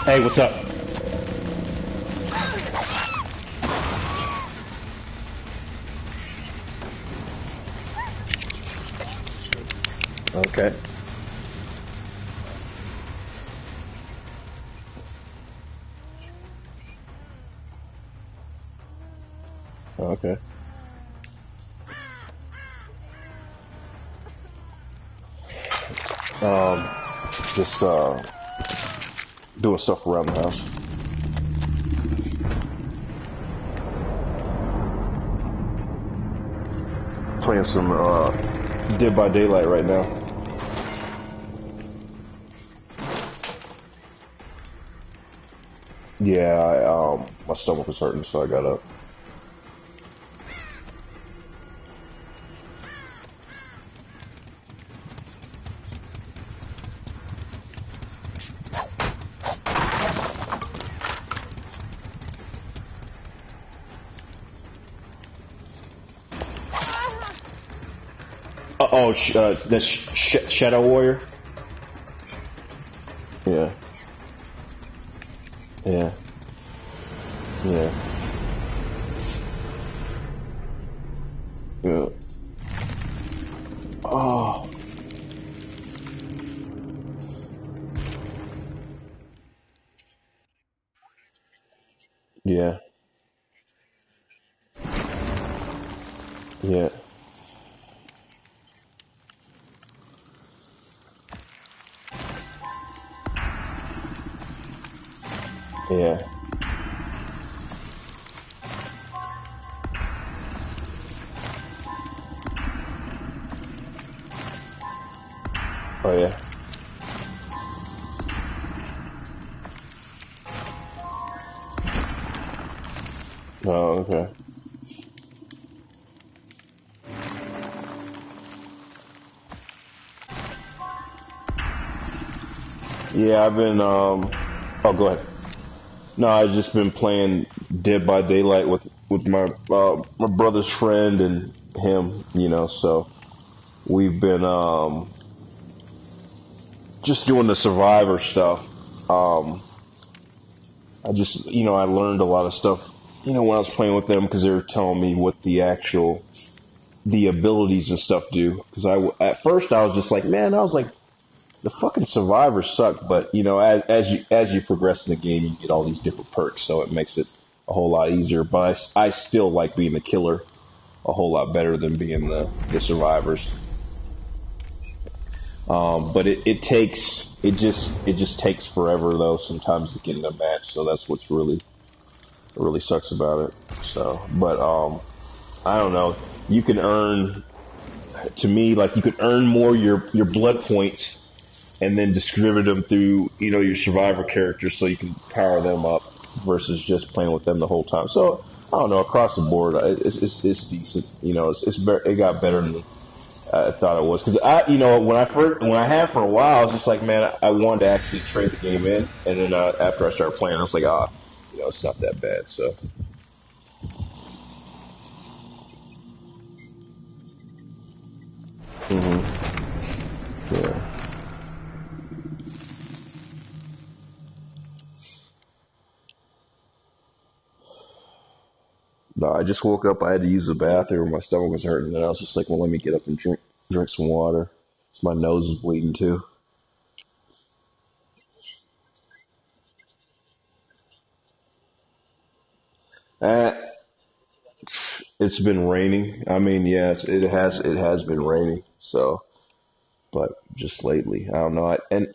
Hey, what's up? Okay. Okay. Um, just doing stuff around the house. Playing some Dead by Daylight right now. Yeah, my stomach was hurting, so I got up. That's Shadow Warrior. Yeah. Yeah. Yeah. Yeah. Oh. Yeah. Yeah. Yeah. Oh yeah. Oh okay. Yeah, I've been oh, go ahead. No, I've just been playing Dead by Daylight with my brother's friend and him, you know, so we've been just doing the survivor stuff. Um I just, you know, I learned a lot of stuff, you know, when I was playing with them because they were telling me what the abilities and stuff do. Because at first I was just like, man, I was like, the fucking survivors suck. But you know, as you progress in the game, you get all these different perks, so it makes it a whole lot easier. But I still like being the killer a whole lot better than being the survivors. But it just takes forever though sometimes to get in a match. So that's what's really sucks about it. So, but I don't know. You can earn, to me, like you could earn more your blood points and then distribute them through, you know, your survivor characters so you can power them up versus just playing with them the whole time. So I don't know. Across the board, it's decent. You know, it got better than I thought it was because you know, when I had for a while, I was just like, man, I wanted to actually trade the game in, and then after I started playing, I was like, you know, it's not that bad. So. Hmm. Yeah. No, I just woke up. I had to use the bathroom. My stomach was hurting, and I was just like, "Well, let me get up and drink some water." So my nose is bleeding too. Uh, it's been raining. I mean, yes, it has been raining. So, but just lately, I don't know. And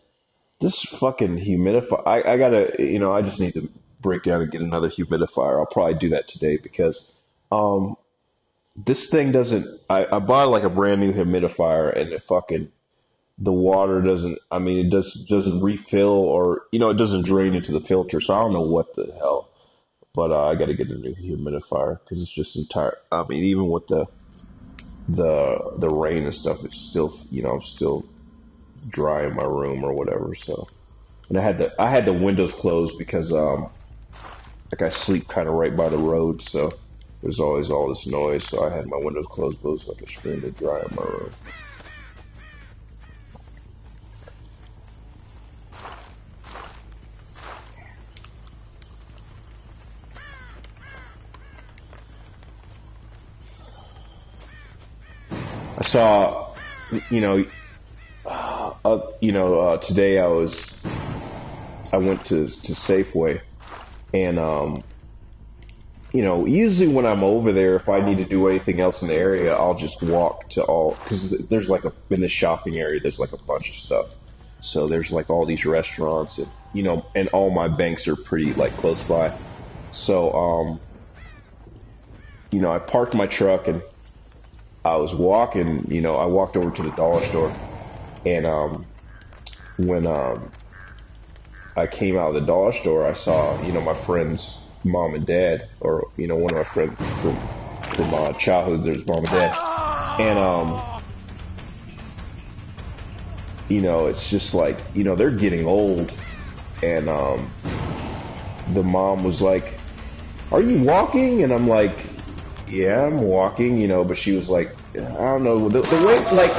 this fucking humidifier, I gotta, you know, I just need to break down and get another humidifier. I'll probably do that today because um this thing doesn't. I bought like a brand new humidifier, and it fucking the water doesn't. I mean, it doesn't refill, or you know, it doesn't drain into the filter. So I don't know what the hell. But I got to get a new humidifier because it's just entire. I mean, even with the rain and stuff, it's still, you know, I'm still dry in my room or whatever. So, and I had the windows closed because like I sleep kind of right by the road, so there's always all this noise. So I had my windows closed, but it was like extremely dry in my room. I saw, you know, today I went to Safeway, and usually when I'm over there, if I need to do anything else in the area, I'll just walk to because there's like in the shopping area, there's like a bunch of stuff. So there's like all these restaurants, and and all my banks are pretty like close by. So I parked my truck and I was walking. I walked over to the dollar store, and when I came out of the dollar store, I saw my friend's mom and dad, or one of my friends from childhood. There's mom and dad, and it's just like they're getting old, and the mom was like, "Are you walking?" And I'm like, "Yeah, I'm walking," but she was like, I don't know, the way, like,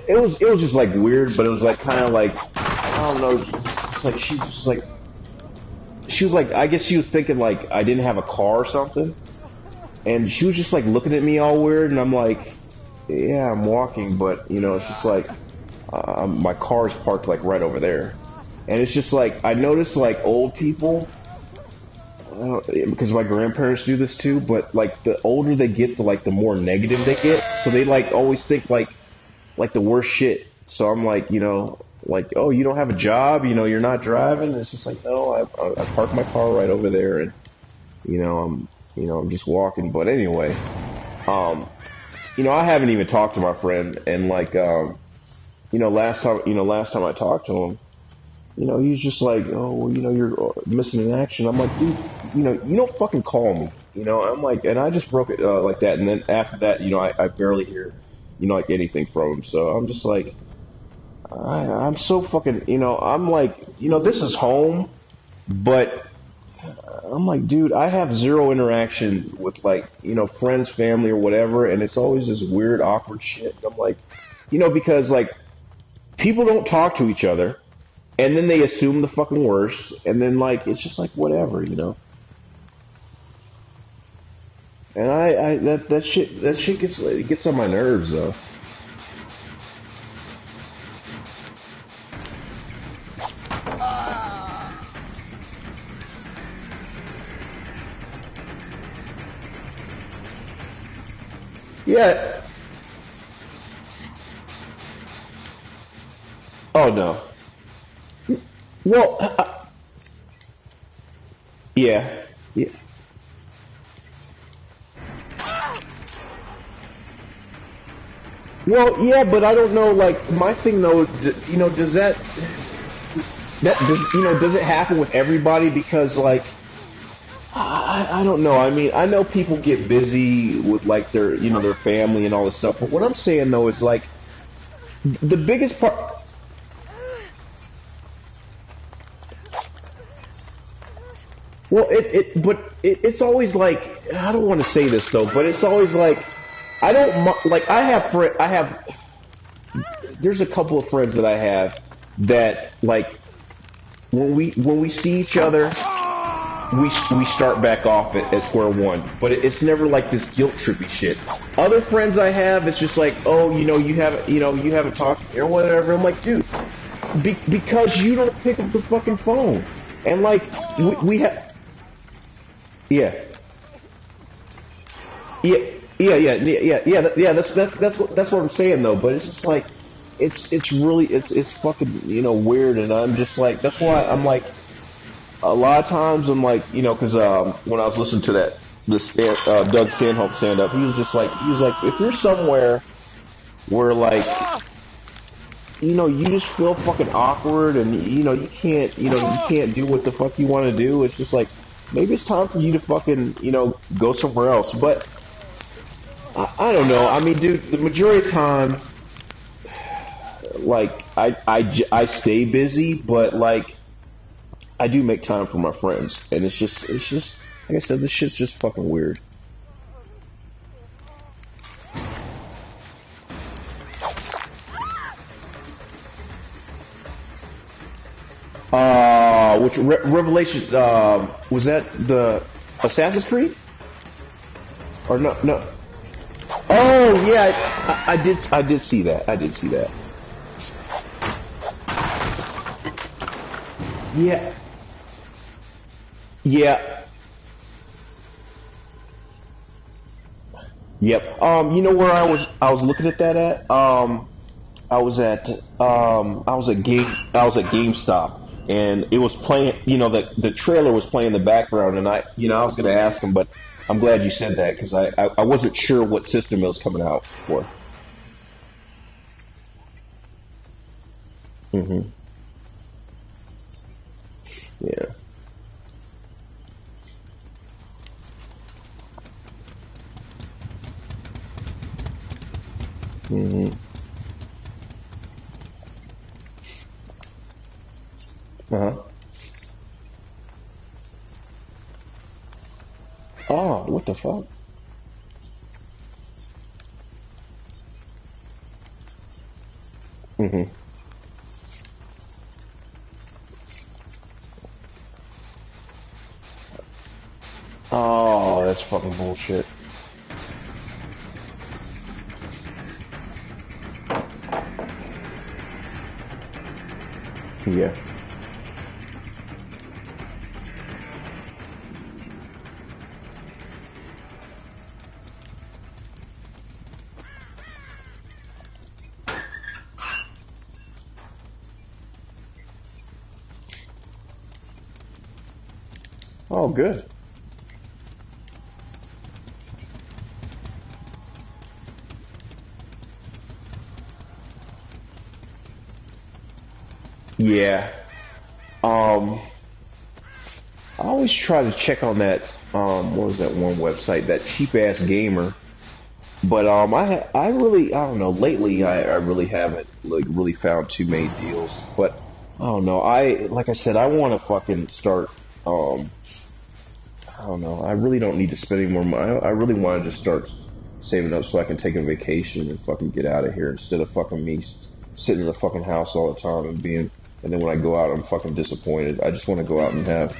it was just like weird, but it was like kind of like, I don't know, it's like she was like, I guess she was thinking like I didn't have a car or something, and she was just like looking at me all weird, and I'm like, yeah, I'm walking, but it's just like my car's parked like right over there, and it's just like I noticed like old people. Because my grandparents do this too, but like the older they get, the more negative they get. So they like always think like the worst shit. So I'm like, like, oh, you don't have a job, you're not driving. And it's just like, no, I parked my car right over there, and I'm just walking. But anyway, I haven't even talked to my friend, and like, last time I talked to him. He's just like, oh, well, you're missing in action. I'm like, dude, you don't fucking call me. I'm like, and I just broke it like that. And then after that, I barely hear, like anything from him. So I'm just like, I'm so fucking, I'm like, this is home, but I'm like, dude, I have zero interaction with like, friends, family, or whatever. And it's always this weird, awkward shit. And I'm like, because like people don't talk to each other. And then they assume the fucking worst, and then like it's just like whatever, And that shit gets on my nerves though. Yeah. Oh no. Well, yeah, yeah. Well, yeah, but I don't know. Like my thing though, does does it happen with everybody? Because like, I don't know. I mean, I know people get busy with like their family and all this stuff. But what I'm saying though is like, the biggest part. Well, it's always like, I don't want to say this though, but it's always like there's a couple of friends that I have that like when we see each other, we start back off at square one, but it's never like this guilt trippy shit. Other friends I have, it's just like, oh, you haven't talked or whatever. I'm like, dude, because you don't pick up the fucking phone, and like we have. Yeah. Yeah. That's what I'm saying though. But it's just like, it's really it's fucking weird, and I'm just like, that's why I'm like, a lot of times I'm like, because when I was listening to this Doug Stanhope stand up, he was like, if you're somewhere where like, you just feel fucking awkward, and you can't do what the fuck you want to do. It's just like, maybe it's time for you to fucking, go somewhere else. But I don't know. I mean, dude, the majority of the time, like, I stay busy, but like, I do make time for my friends, and it's just like I said, this shit's just fucking weird. Which Revelation, was that the Assassin's Creed? Or no. Oh yeah, I did see that. I did see that. Yeah, yeah, yep. You know where I was looking at that at? I was at I was at GameStop, and it was playing. You know, the trailer was playing in the background, and I was gonna ask him, but I'm glad you said that because I wasn't sure what system it was coming out for. Hmm. Yeah. Hmm. Uh-huh. Oh, what the fuck? Hmm. Oh, that's fucking bullshit. Yeah. Oh, good. Yeah. Um, I always try to check on that. What was that one website? That cheap ass gamer. But I really I don't know. Lately, I really haven't like really found too many deals. But I don't know. I like I said, I want to fucking start. Um, I don't know. I really don't need to spend any more money. I really want to just start saving up so I can take a vacation and fucking get out of here instead of fucking me sitting in the fucking house all the time and being. And then when I go out, I'm fucking disappointed. I just want to go out and have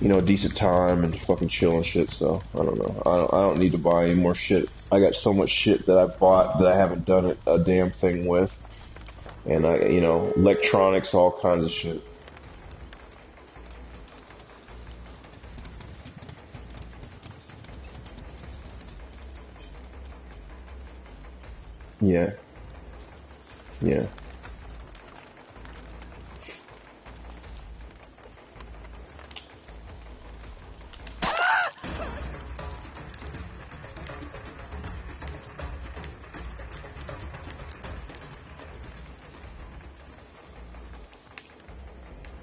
a decent time and fucking chill and shit. So I don't know. I don't need to buy any more shit. I got so much shit that I bought that I haven't done a damn thing with, and electronics, all kinds of shit. Yeah, yeah.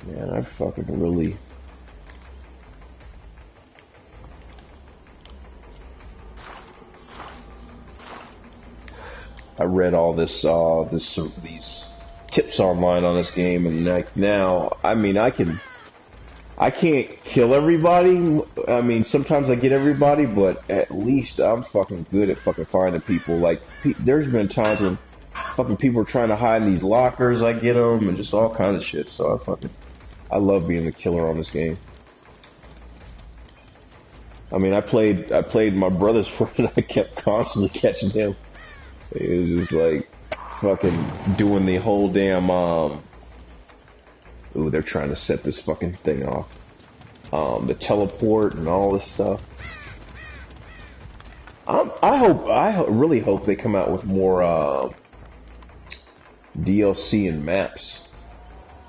Man, I fucking really. I read all these tips online on this game, and like now, I mean, I can't kill everybody. I mean, sometimes I get everybody, but at least I'm fucking good at fucking finding people. Like, there's been times when fucking people are trying to hide in these lockers. I get them, and just all kinds of shit. So I love being the killer on this game. I mean, I played my brother's friend. I kept constantly catching him. It was just like fucking doing the whole damn. Ooh, they're trying to set this fucking thing off. The teleport and all this stuff. Really hope they come out with more DLC and maps.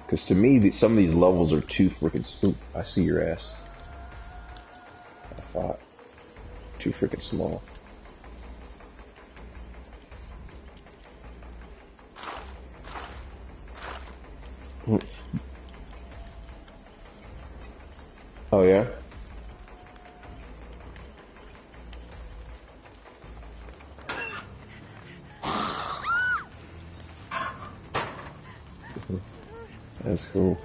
Because to me, some of these levels are too freaking. Oop, I see your ass. I thought too freaking small. Oh yeah. That's cool.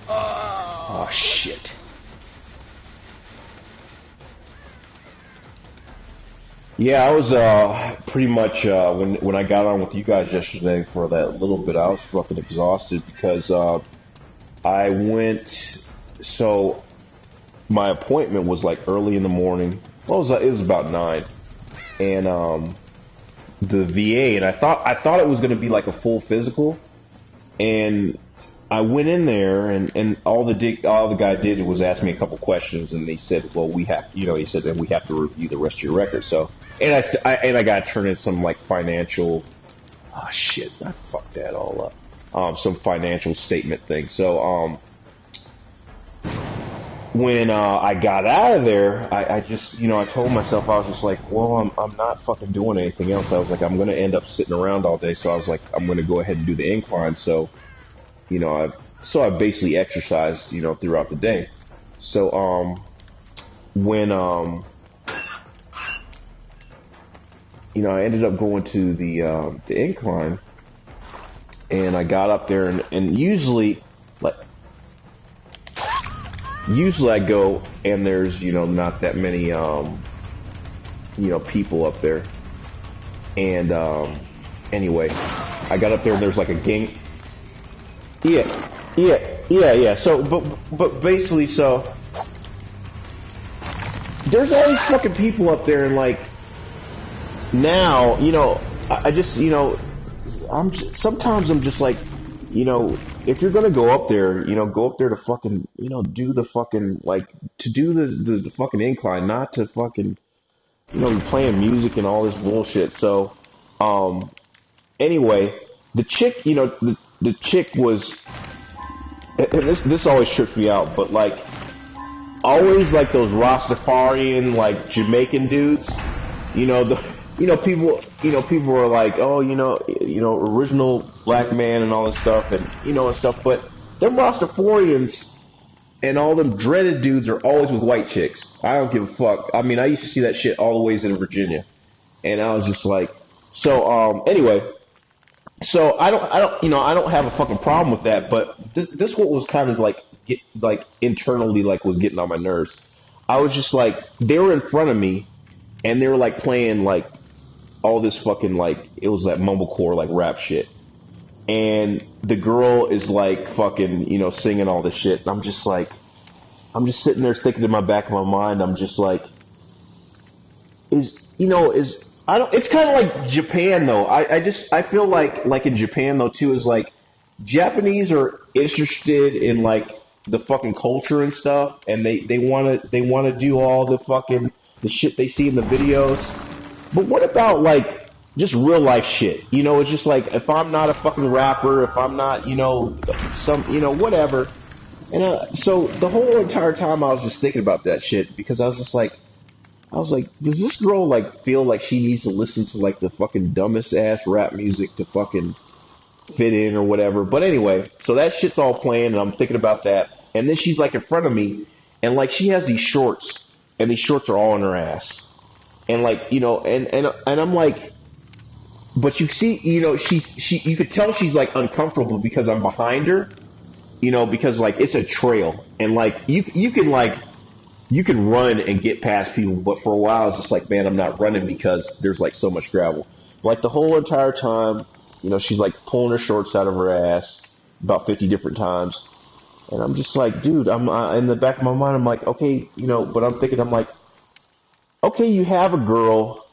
Oh shit. Yeah, I was pretty much when I got on with you guys yesterday for that little bit, I was fucking exhausted because I went. So my appointment was like early in the morning. Well, it was about 9, and the VA, and I thought it was going to be like a full physical, and I went in there, and all the guy did was ask me a couple questions, and they said, well, he said that we have to review the rest of your record. So, and I got to turn in some like financial, oh shit, I fucked that all up, some financial statement thing. So, when I got out of there, I just, I told myself, I was just like, well, I'm not fucking doing anything else. I was like, I'm going to end up sitting around all day. So I was like, I'm going to go ahead and do the incline. So, I've basically exercised, throughout the day. So, when, I ended up going to the incline, and I got up there, and usually I go, and there's, not that many, people up there. And, anyway, I got up there, and there's like a gang. Yeah. So, but basically, so there's all these fucking people up there, and like now, I just, sometimes I'm just like, if you're gonna go up there, go up there to fucking, do the fucking like to do the fucking incline, not to fucking, be playing music and all this bullshit. So, anyway, the chick, the chick was. And this always trips me out, but like always like those Rastafarian like Jamaican dudes, people are like, oh, original black man and all this stuff, and stuff, but them Rastafarians and all them dreaded dudes are always with white chicks. I don't give a fuck. I mean, I used to see that shit all the ways in Virginia, and I was just like, so anyway. So I don't have a fucking problem with that, but this what was kind of like internally like was getting on my nerves. I was just like, they were in front of me, and they were like playing like all this fucking like, it was like mumblecore like rap shit, and the girl is like fucking singing all this shit, and I'm just sitting there thinking in my back of my mind, I'm just like, I don't. It's kind of like Japan, though. I feel like in Japan, though, too, is like Japanese are interested in like the fucking culture and stuff, and they wanna do all the fucking the shit they see in the videos. But what about like just real life shit? It's just like, if I'm not a fucking rapper, if I'm not whatever. And so the whole entire time I was just thinking about that shit, because I was like, does this girl like feel like she needs to listen to like the fucking dumbest ass rap music to fucking fit in or whatever? But anyway, so that shit's all playing, and I'm thinking about that. And then she's like in front of me, and like she has these shorts, and these shorts are all in her ass. And like, and I'm like, but you see, she you could tell she's like uncomfortable because I'm behind her, because like it's a trail, and like you can run and get past people, but for a while it's just like, man, I'm not running because there's like so much gravel. Like the whole entire time, she's like pulling her shorts out of her ass about 50 different times, and I'm just like, dude, I'm in the back of my mind, I'm like, okay, but I'm thinking, I'm like, okay, you have a girl,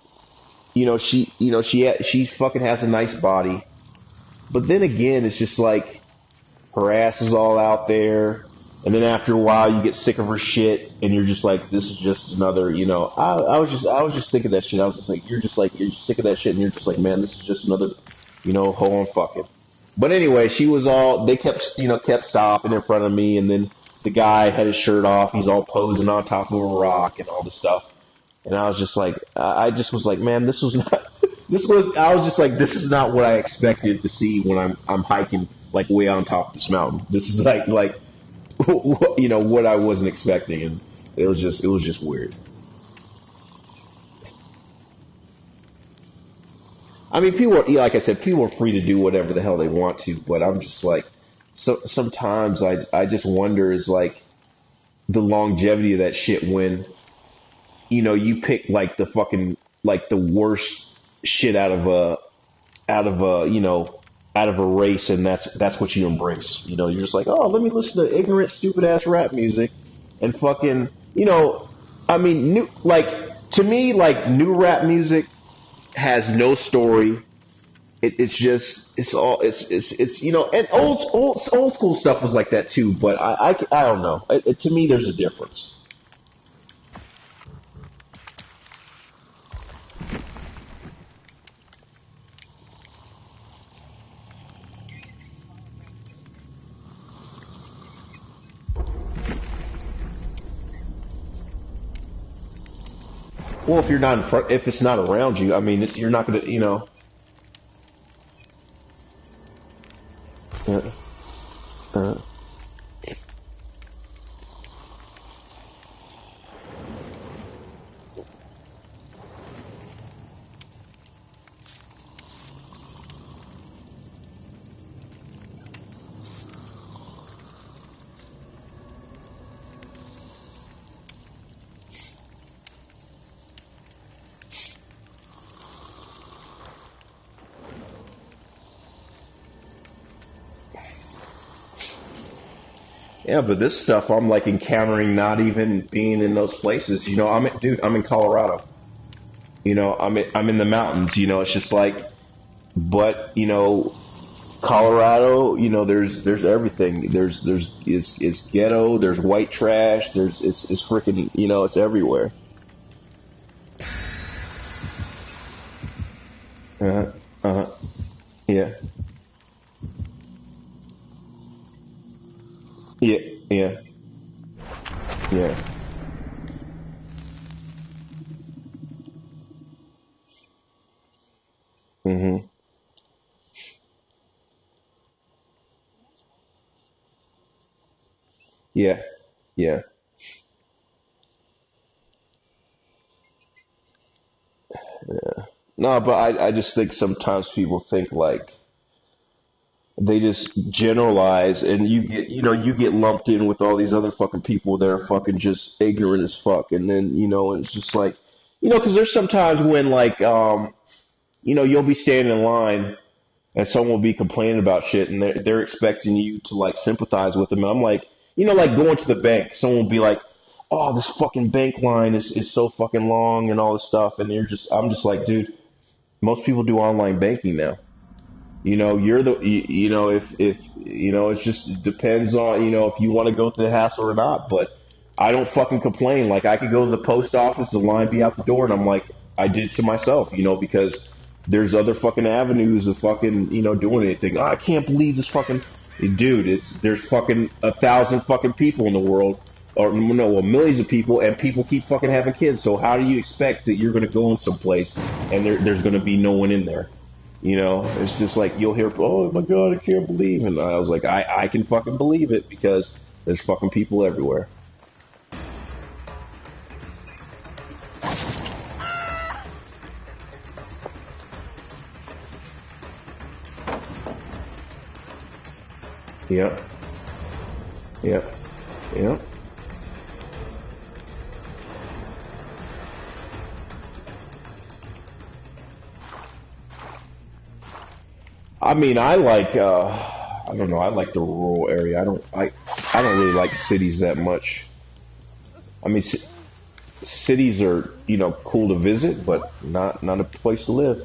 she fucking has a nice body, but then again, it's just like her ass is all out there. And then after a while, you get sick of her shit, and you're just like, this is just another, I was just thinking that shit. I was just like, you're sick of that shit, and you're just like, man, this is just another, hoe I'm fucking. But anyway, they kept stopping in front of me, and then the guy had his shirt off, he's all posing on top of a rock and all this stuff. And I was just like, I just was like, man, this was not, I was just like, this is not what I expected to see when I'm hiking, like, way on top of this mountain. This is like, what I wasn't expecting, and it was just weird. I mean, like I said, people are free to do whatever the hell they want to, but I'm just like, so sometimes I just wonder, is like the longevity of that shit when, you pick like the fucking like the worst shit out of a out of a race, and that's what you embrace. You're just like, oh, let me listen to ignorant, stupid ass rap music, and fucking, I mean, new like to me, like new rap music has no story. It's just it's and old school stuff was like that too. But I don't know. To me, there's a difference. Well, if you're not in front, if it's not around you, I mean, you're not gonna. Uh, uh, yeah, but this stuff I'm like encountering, not even being in those places. I'm in Colorado. I'm in the mountains. It's just like, but Colorado. There's everything. There's it's ghetto. There's white trash. It's freaking. It's everywhere. Uh huh. Yeah. Yeah. Yeah. Yeah. Mhm. Yeah. Yeah. No, but I just think sometimes people think like they just generalize, and you get lumped in with all these other fucking people that are fucking just ignorant as fuck, and then it's just like because there's sometimes when like you'll be standing in line and someone will be complaining about shit, and they're expecting you to like sympathize with them. And I'm like, like going to the bank, someone will be like, oh, this fucking bank line is so fucking long and all this stuff, and I'm just like, dude, most people do online banking now. You're the if it's just it depends on if you want to go through the hassle or not. But I don't fucking complain. Like I could go to the post office, the line be out the door, and I'm like, I did it to myself, because there's other fucking avenues of fucking doing anything. Oh, I can't believe this fucking dude. There's fucking 1,000 fucking people in the world, or no, well, millions of people, and people keep fucking having kids. So how do you expect that you're gonna go in someplace and there's gonna be no one in there? It's just like you'll hear, oh my god, I can't believe it. And I was like, I can fucking believe it because there's fucking people everywhere. Yep, yep, yep. I mean, I don't know, I like the rural area. I don't really like cities that much. I mean, cities are, cool to visit, but not a place to live.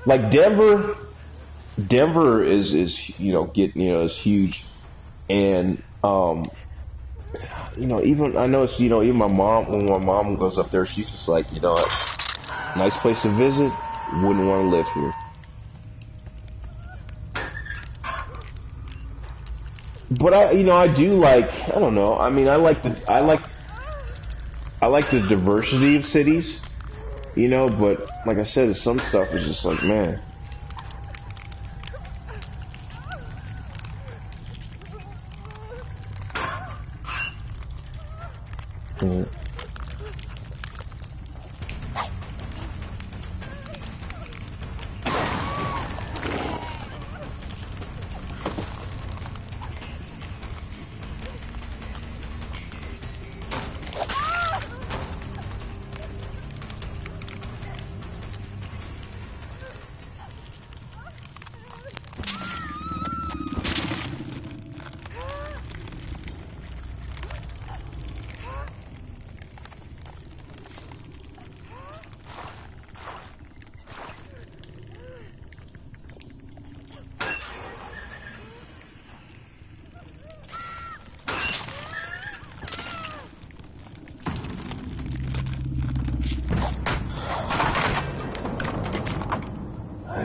Like Denver is getting is huge, and even I know it's even my mom when my mom goes up there, she's just like nice place to visit, wouldn't want to live here. But I do like I don't know. I mean, I like the diversity of cities, but like I said, some stuff is just like man. Mm.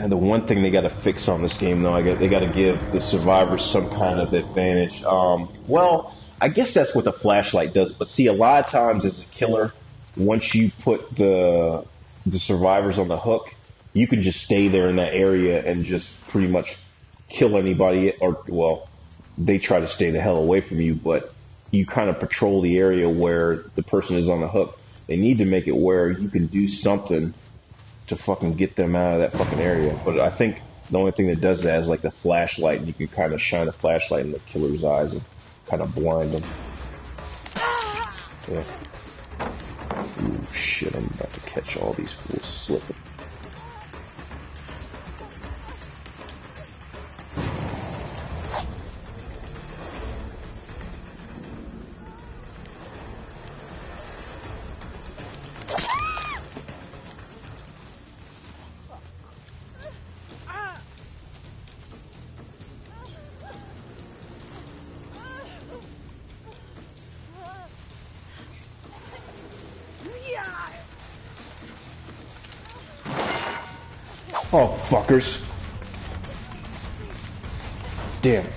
The one thing they got to fix on this game, though, they got to give the survivors some kind of advantage. Well, I guess that's what the flashlight does. But see, a lot of times as a killer, once you put the survivors on the hook, you can just stay there in that area and just pretty much kill anybody. Or well, they try to stay the hell away from you, but you kind of patrol the area where the person is on the hook. They need to make it where you can do something to fucking get them out of that fucking area. But I think the only thing that does that is like the flashlight, and you can kind of shine a flashlight in the killer's eyes and kind of blind them. Yeah. Ooh, shit, I'm about to catch all these fools slipping. Oh, fuckers. Damn.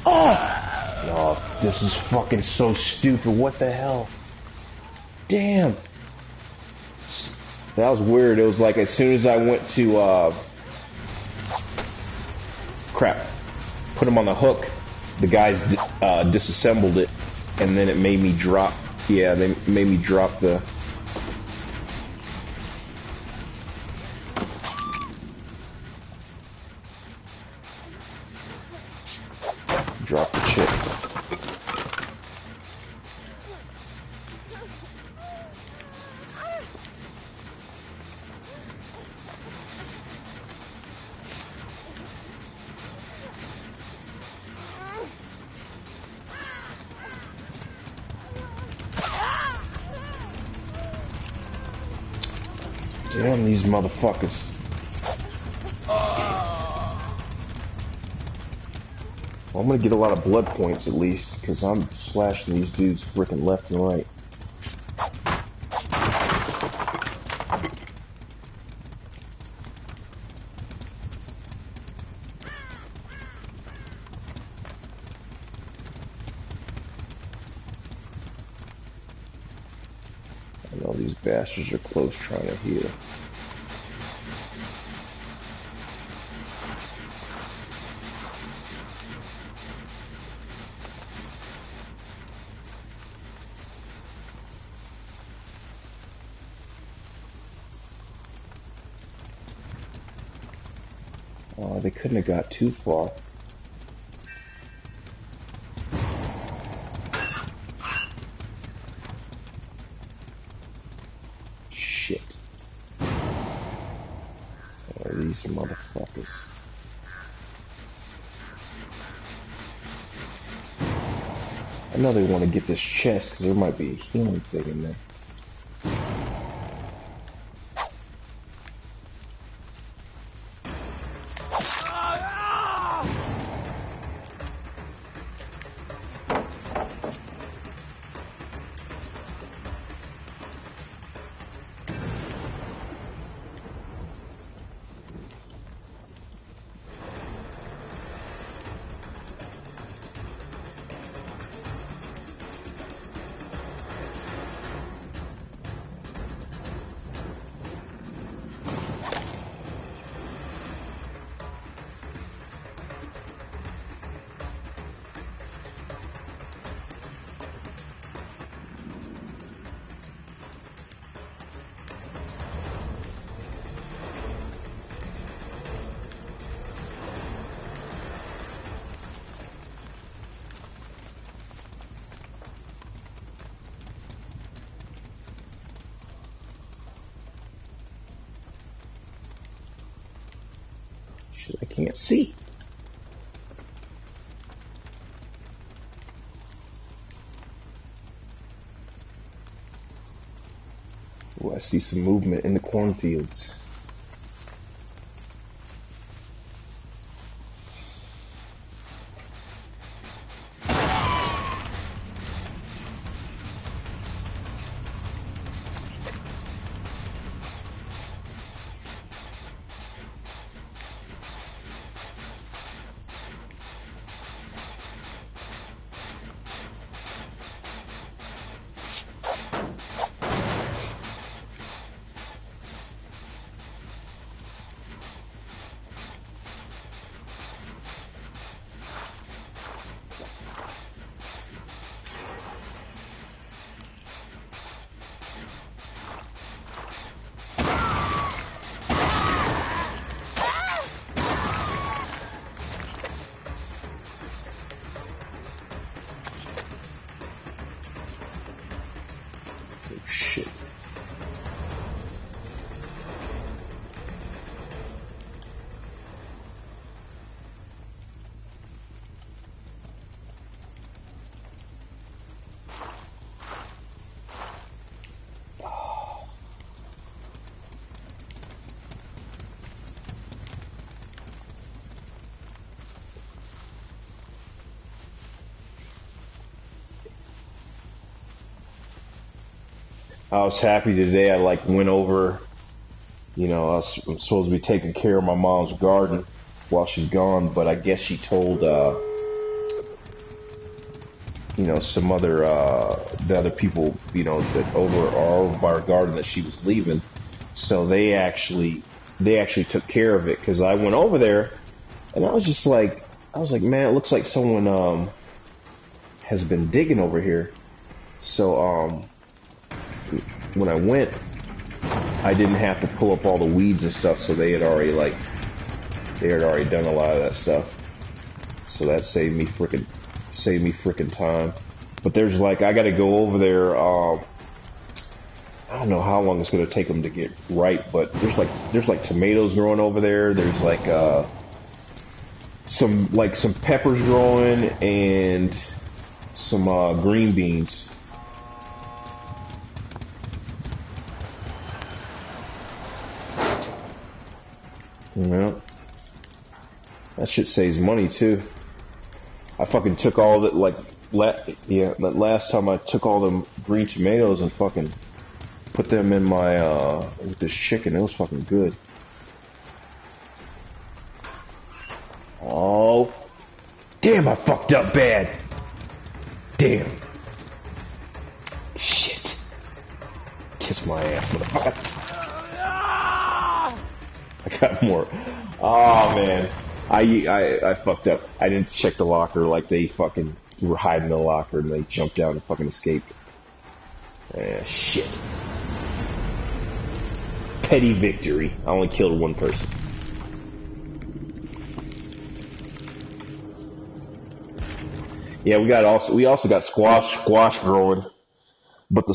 Oh! No, this is fucking so stupid. What the hell? Damn. That was weird. It was like as soon as I went to, crap. Put him on the hook, the guys disassembled it, and then it made me drop. Yeah, they made me drop the... Drop the chip. Damn these motherfuckers. Well, I'm gonna get a lot of blood points at least, because I'm slashing these dudes frickin' left and right. I know these bastards are close trying to heal. Oh, they couldn't have got too far. Shit. Oh, these motherfuckers. I know they want to get this chest because there might be a healing thing in there. Shit, I can't see. Oh, I see some movement in the cornfields. Shit. I was happy today. I like went over, I'm supposed to be taking care of my mom's garden while she's gone, but I guess she told, some other, the other people, that over by our garden that she was leaving. So they actually took care of it, because I went over there and I was like, man, it looks like someone, has been digging over here. So, when I went, I didn't have to pull up all the weeds and stuff, so they had already done a lot of that stuff. So that saved me frickin' time. But there's I gotta go over there, I don't know how long it's gonna take them to get ripe, but there's tomatoes growing over there. There's some peppers growing and some green beans. Yeah. That shit saves money too. I fucking took all that that last time I took all them green tomatoes and fucking put them in my with this chicken. It was fucking good. Oh, damn! I fucked up bad. Damn. Shit. Kiss my ass, motherfucker. I got more. Oh man, I fucked up. I didn't check the locker. They fucking were hiding in the locker and they jumped down and fucking escaped. Shit. Petty victory. I only killed one person. Yeah, we also got squash growing, but the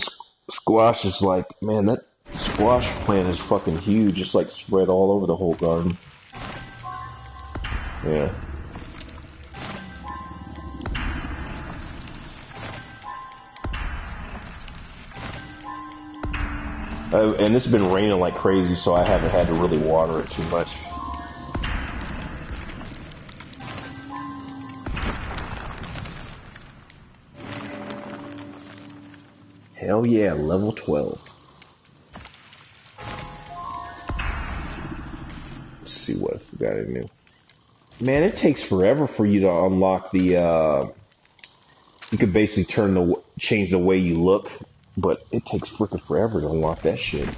squash is man, that squash plant is fucking huge. It's spread all over the whole garden. Yeah. And it's been raining like crazy, so I haven't had to really water it too much. Hell yeah, level 12. Let's see what we got in new. Man, it takes forever for you to unlock the, you could basically change the way you look, but it takes freaking forever to unlock that shit.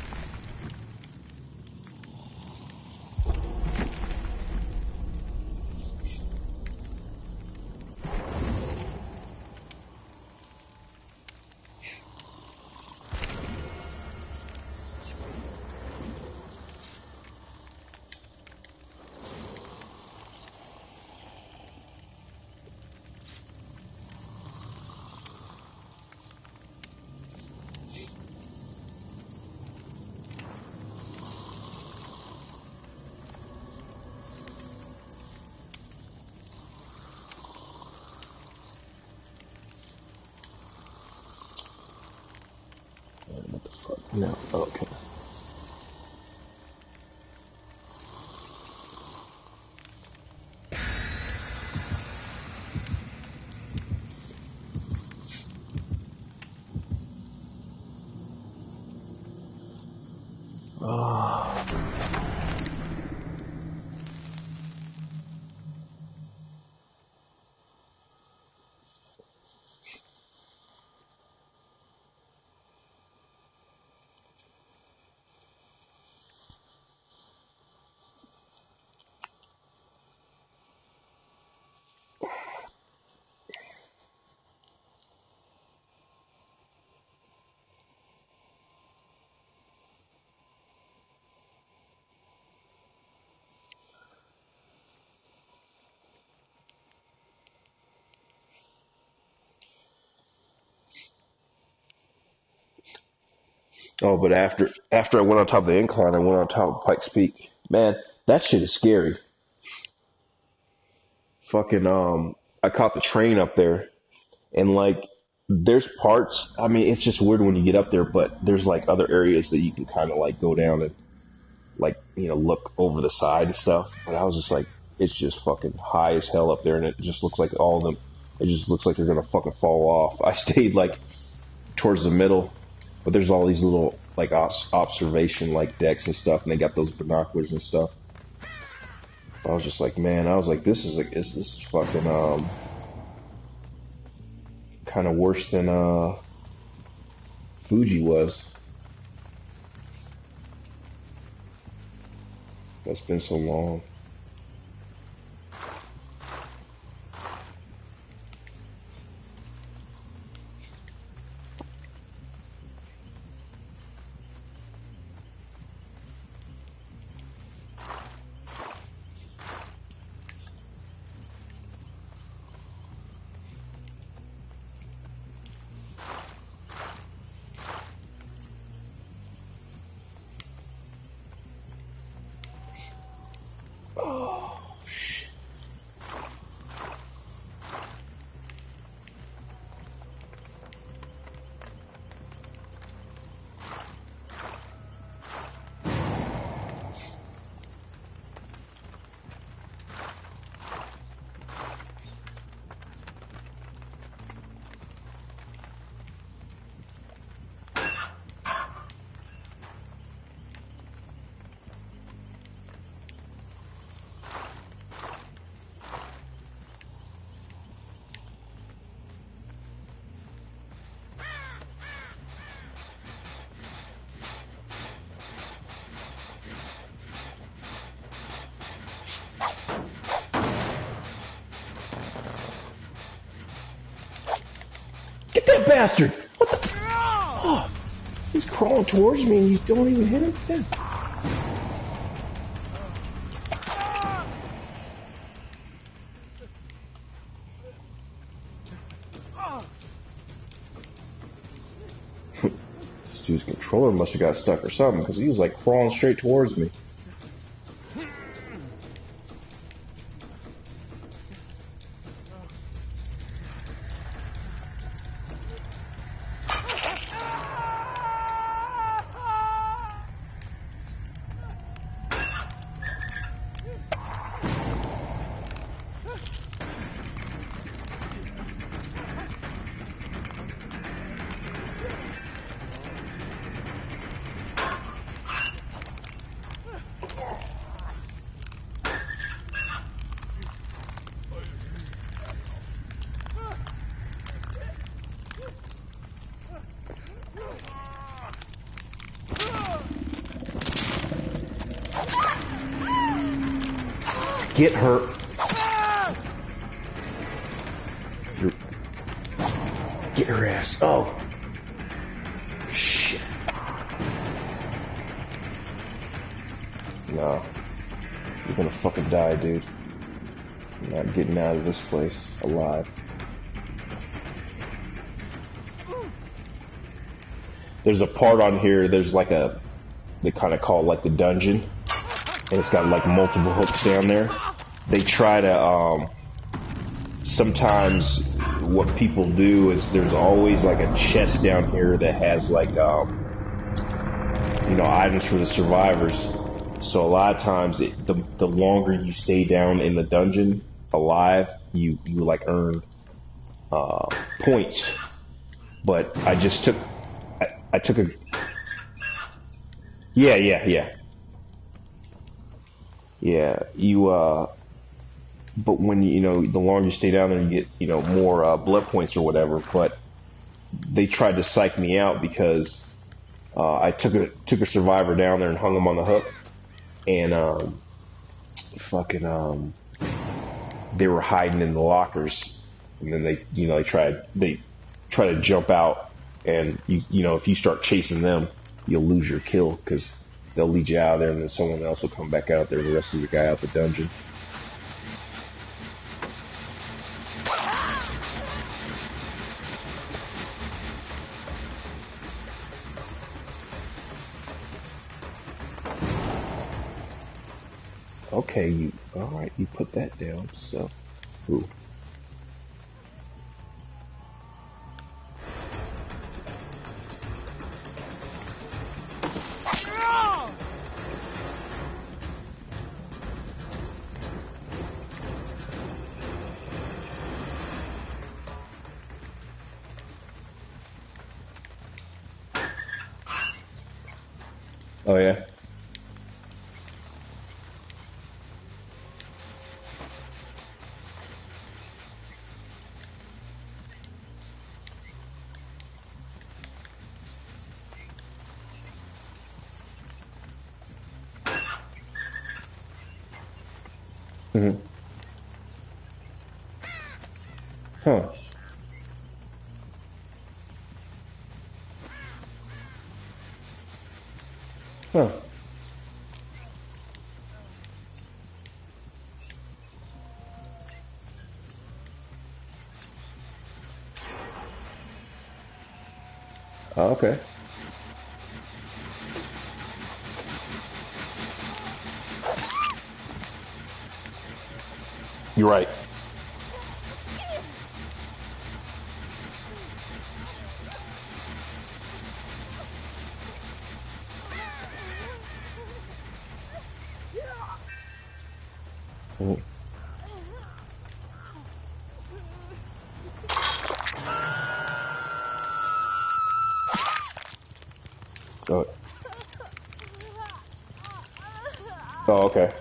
What the fuck? No. Okay. Oh, but after I went on top of the incline, I went on top of Pikes Peak. Man, that shit is scary. Fucking I caught the train up there, and like there's parts. I mean, it's just weird when you get up there, but there's like other areas that you can kind of like go down and like look over the side and stuff. But I was just like, it's just fucking high as hell up there, and it just looks like all of them. It just looks like they're gonna fucking fall off. I stayed like towards the middle, but there's all these little like observation like decks and stuff, and they got those binoculars and stuff. I was just like, man, I was like, this is fucking kind of worse than Fuji was. That's been so long. Oh, shit. Get that bastard! What the? Oh, he's crawling towards me and you don't even hit him? Yeah. This dude's controller must have got stuck or something, because he was like crawling straight towards me. Get her. Get her ass. Oh. Shit. No. You're gonna fucking die, dude. You're not getting out of this place alive. There's a part on here, there's like a, they kind of call it like the dungeon. And it's got like multiple hooks down there. They try to, sometimes what people do is there's always like a chest down here that has like, items for the survivors. So a lot of times, the longer you stay down in the dungeon alive, you like earn, points. But I just took, I took a, yeah, but when the longer you stay down there, you get, more, blood points or whatever, but they tried to psych me out because, I took a survivor down there and hung him on the hook, and, they were hiding in the lockers, and then they try to jump out, and if you start chasing them, you'll lose your kill, because they'll lead you out of there, and then someone else will come back out there and rescue the guy out the dungeon. Okay, you. Alright, you put that down, so. Ooh. Oh, yeah? Mm-hmm. Huh. Huh. Oh, okay. You're right. Mhm. Oh. Oh, okay.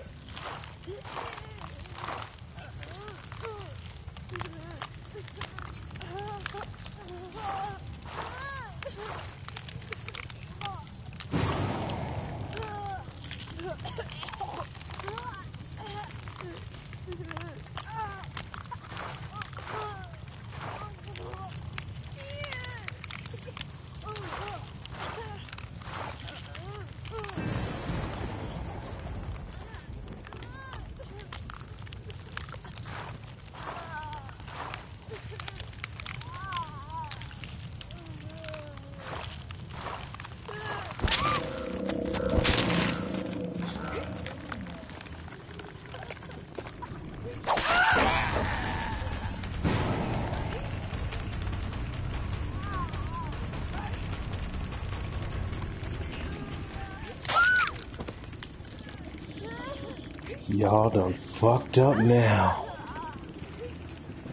Y'all done fucked up now.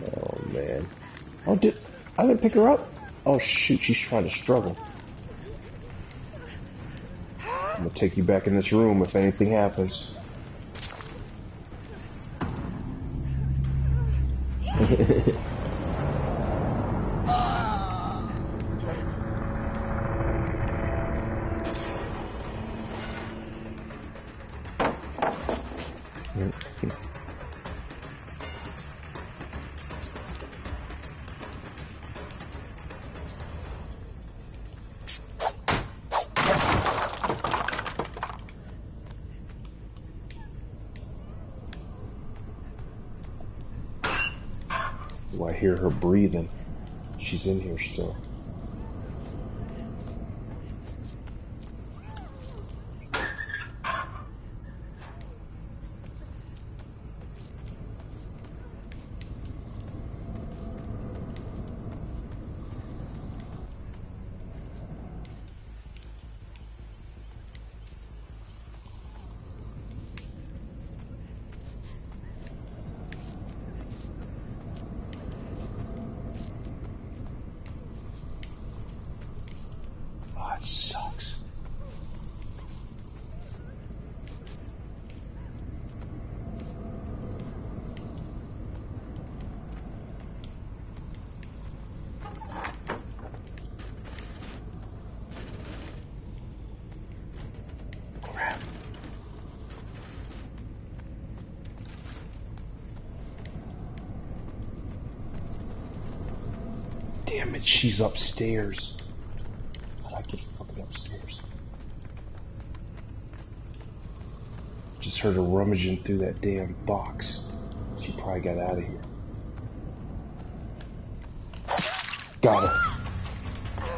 Oh, man. Oh, I didn't pick her up? Oh, shoot, she's trying to struggle. I'm gonna take you back in this room if anything happens. Oh, I hear her breathing. She's in here still. Oh, it sucks. Crap. Damn it, she's upstairs. How'd I get fucking upstairs? Just heard her rummaging through that damn box. She probably got out of here. Got her.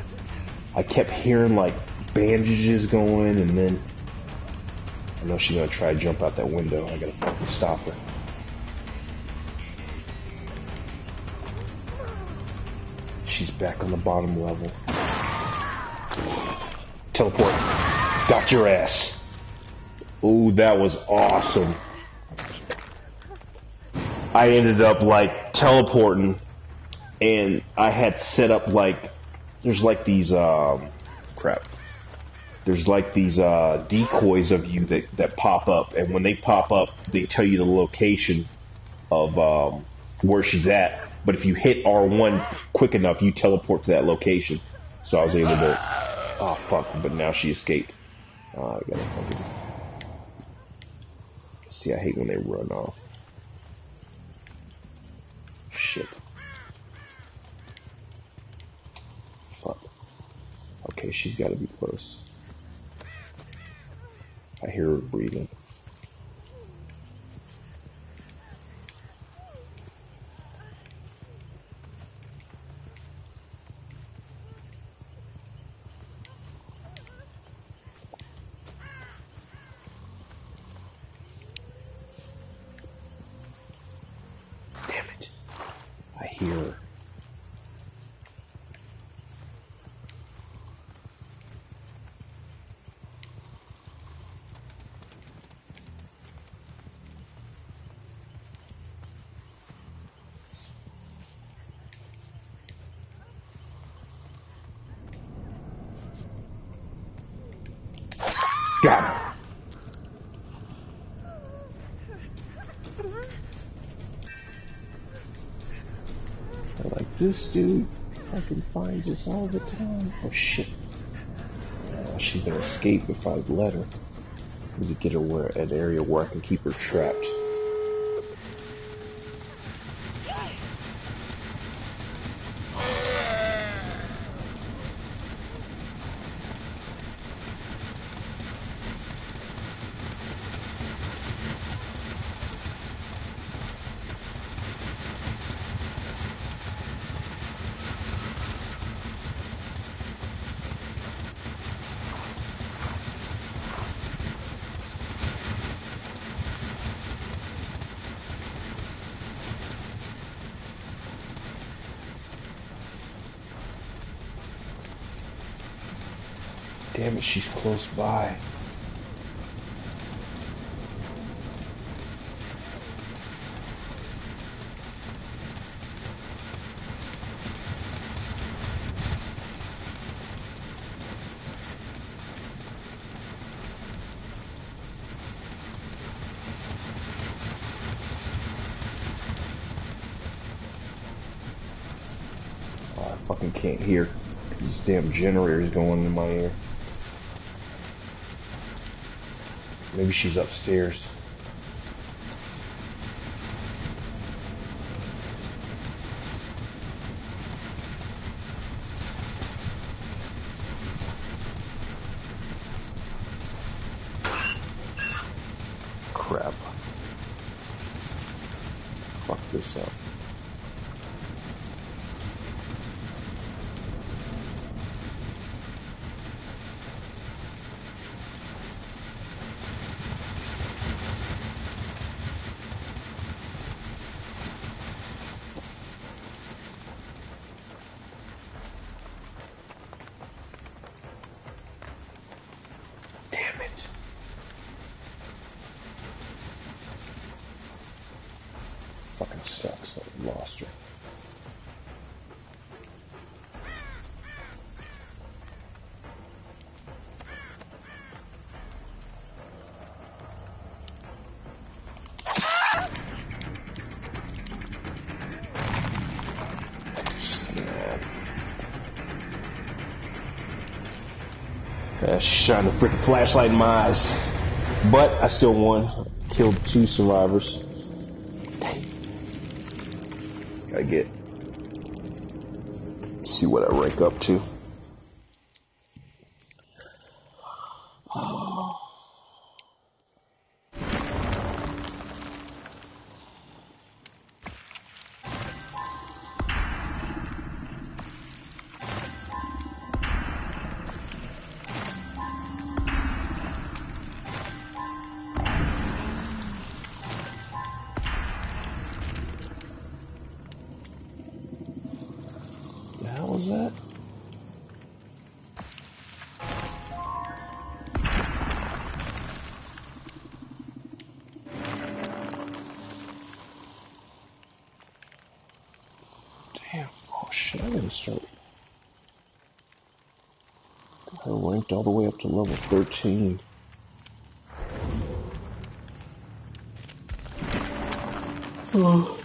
I kept hearing like bandages going and then I know she's gonna try to jump out that window. I gotta fucking stop her. She's back on the bottom level. Teleport. Got your ass. Ooh, that was awesome. I ended up like teleporting, and I had set up like, there's like these, crap. There's like these decoys of you that pop up, and when they pop up, they tell you the location of where she's at. But if you hit R1 quick enough, you teleport to that location. So I was able to. Oh fuck! But now she escaped. I gotta fucking. See, I hate when they run off. Shit. Fuck. Okay, she's got to be close. I hear her breathing. Damn it. I hear her. Got him. Like, this dude fucking finds us all the time. Oh shit. She's gonna escape if I let her. I need to get her an area where I can keep her trapped. Damn it, she's close by. Oh, I fucking can't hear. This damn generator's going in my ear. Maybe she's upstairs. Crap. Fuck this up. Damn it. Fucking sucks. I lost her. She's shining a freaking flashlight in my eyes. But I still won. Killed 2 survivors. Gotta get. See what I rank up to. was that? Damn. Oh shit, I gotta start. I ranked all the way up to level 13. Oh.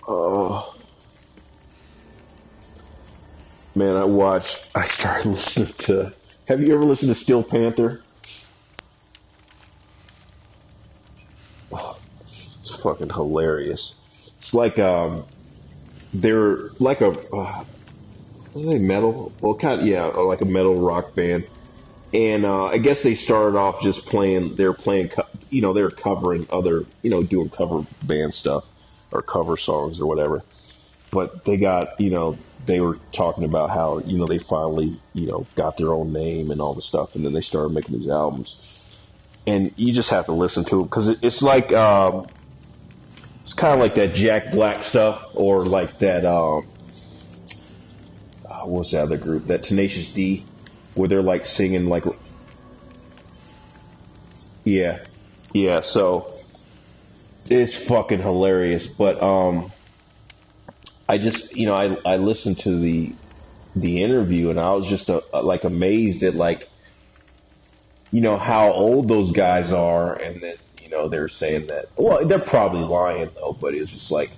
Oh. Man, I started listening to, have you ever listened to Steel Panther? Oh, it's fucking hilarious. It's like, they're like are they metal? Well, kind of, yeah, like a metal rock band. And I guess they started off just playing, they were covering other, doing cover band stuff or cover songs or whatever. But they got, they were talking about how, they finally, got their own name and all the stuff. And then they started making these albums. And you just have to listen to it because it's like, it's kind of like that Jack Black stuff or like that, what's the other group? That Tenacious D, where they're like singing like, yeah, yeah. So it's fucking hilarious. But I just, I listened to the interview and I was just like amazed at like, how old those guys are, and then they're saying that. Well, they're probably lying though, but it's just like,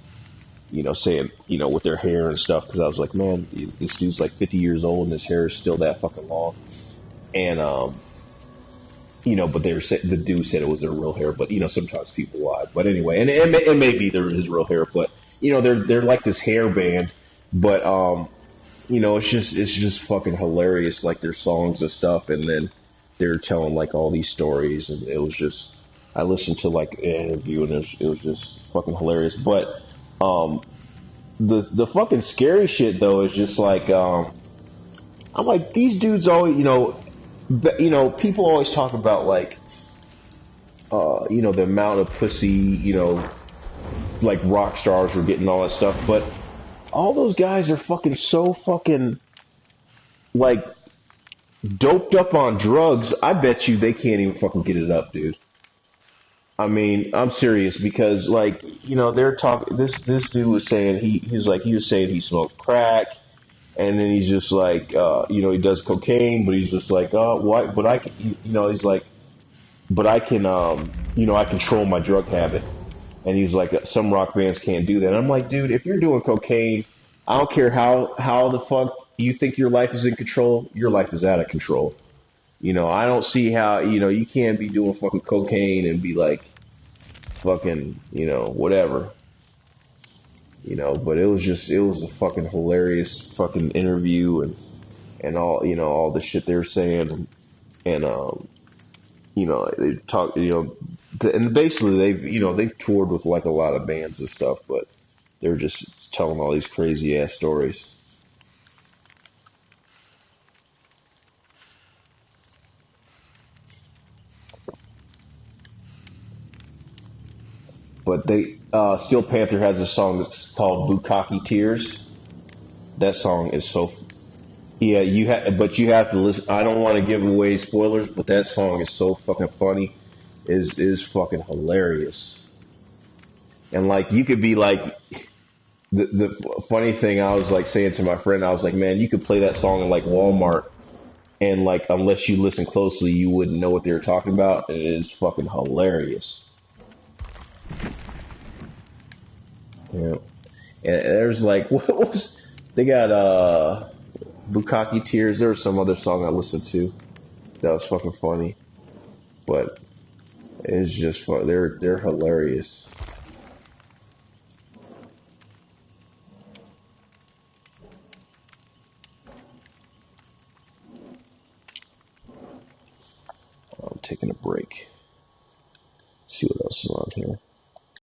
saying, with their hair and stuff, because I was like, man, this dude's like 50 years old and his hair is still that fucking long. And, but the dude said it was their real hair, but, sometimes people lie. But anyway, and it may be his real hair, but, they're like this hair band, but, it's just fucking hilarious, like their songs and stuff, and then they're telling like all these stories, and it was just, I listened to like an interview, and it was just fucking hilarious. But, the fucking scary shit though is just like, I'm like, these dudes always, people always talk about like, the amount of pussy, like rock stars were getting, all that stuff, but all those guys are fucking so fucking like doped up on drugs. I bet you they can't even fucking get it up, dude. I mean, I'm serious because, like, they're talking. This dude was saying he was saying he smoked crack, and then he's just like, he does cocaine, but he's just like, oh, what? But I can, he's like, but I can, I control my drug habit, and he's like, some rock bands can't do that. And I'm like, dude, if you're doing cocaine, I don't care how the fuck you think your life is in control. Your life is out of control. I don't see how, you can't be doing fucking cocaine and be like, fucking, whatever. But it was a fucking hilarious fucking interview and all, all the shit they're saying. And they talk, and basically they've toured with like a lot of bands and stuff, but they're just telling all these crazy ass stories. But Steel Panther has a song that's called Bukkake Tears. That song is so, yeah, but you have to listen. I don't want to give away spoilers, but that song is so fucking funny, is fucking hilarious. And like, you could be like, the funny thing, I was like saying to my friend, I was like, man, you could play that song in like Walmart, and like, unless you listen closely, you wouldn't know what they were talking about. And it is fucking hilarious. Yeah. And there's like, what was, they got Bukkake Tears. There was some other song I listened to that was fucking funny, but it's just fun. They're hilarious. I'm taking a break. See what else is on here.